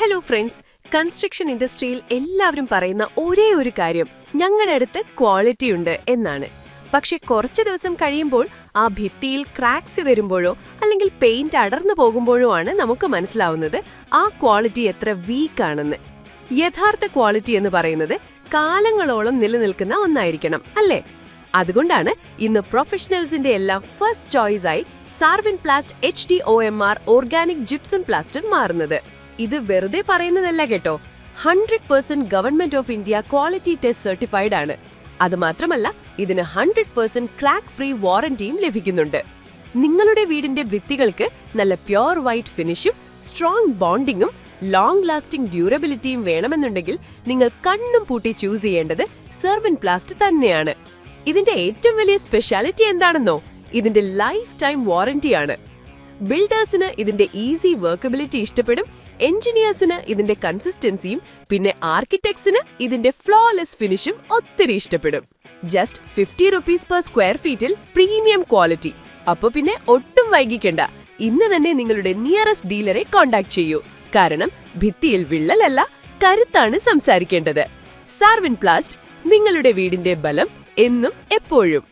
Hello friends, construction ഇൻഡസ്ട്രിയിൽ എല്ലാവരും പറയുന്ന ഒരേ ഒരു കാര്യം ഞങ്ങളുടെ അടുത്ത് ക്വാളിറ്റി ഉണ്ട് എന്നാണ്. പക്ഷെ കുറച്ച് ദിവസം കഴിയുമ്പോൾ ആ ഭിത്തിയിൽ ക്രാക്സ് വരുമ്പോഴോ അല്ലെങ്കിൽ പെയിന്റ് അടർന്നു പോകുമ്പോഴോ ആണ് നമുക്ക് മനസ്സിലാവുന്നത് ആ ക്വാളിറ്റി എത്ര വീക്കാണെന്ന്. യഥാർത്ഥ ക്വാളിറ്റി എന്ന് പറയുന്നത് കാലങ്ങളോളം നിലനിൽക്കുന്ന ഒന്നായിരിക്കണം, അല്ലേ? അതുകൊണ്ടാണ് ഇന്ന് പ്രൊഫഷണൽസിന്റെ എല്ലാം ഫസ്റ്റ് ചോയ്സായി Sarvin Plast HDOMR organic gypsum plaster മാറുന്നത്. ഇത് വെറുതെ പറയുന്നതല്ല കേട്ടോ, 100% government of India quality test certified ആണ്. അതുമാത്രമല്ല, ഇതിന് 100% ക്രാക്ക് ഫ്രീ വാറന്റിയും ലഭിക്കുന്നുണ്ട്. നിങ്ങളുടെ വീടിന്റെ ഭിത്തികൾക്ക് നല്ല പ്യോർ വൈറ്റ് ഫിനിഷും സ്ട്രോങ് ബോണ്ടിങ്ങും ലോങ് ലാസ്റ്റിംഗ് ഡ്യൂറബിലിറ്റിയും വേണമെന്നുണ്ടെങ്കിൽ നിങ്ങൾ കണ്ണും പൂട്ടി ചൂസ് ചെയ്യേണ്ടത് സാർവിൻ പ്ലാസ്റ്റ് തന്നെയാണ്. ഇതിന്റെ ഏറ്റവും വലിയ സ്പെഷ്യാലിറ്റി എന്താണെന്നോ? ഇതിന്റെ ലൈഫ് ടൈം വാറന്റിയാണ്. ബിൽഡേഴ്സിന് ഇതിന്റെ ഈസി വർക്കബിലിറ്റി ഇഷ്ടപ്പെടും, എഞ്ചിനീയേഴ്സിന് ഇതിന്റെ കൺസിസ്റ്റൻസിയും, പിന്നെ ആർക്കിടെക്ട്സിന് ഇതിന്റെ ഫ്ലോലെസ് ഫിനിഷും ഒത്തിരി ഇഷ്ടപ്പെടും. ജസ്റ്റ് 50 rupees per സ്ക്വയർ ഫീറ്റിൽ പ്രീമിയം ക്വാളിറ്റി. അപ്പൊ പിന്നെ ഒട്ടും വൈകിക്കണ്ട, ഇന്ന് തന്നെ നിങ്ങളുടെ നിയറസ്റ്റ് ഡീലറെ കോൺടാക്ട് ചെയ്യൂ. കാരണം ഭിത്തിയിൽ വിള്ളലല്ല, കരുത്താണ് സംസാരിക്കേണ്ടത്. സാർവിൻ പ്ലാസ്റ്റ്, നിങ്ങളുടെ വീടിന്റെ ബലം എന്നും എപ്പോഴും.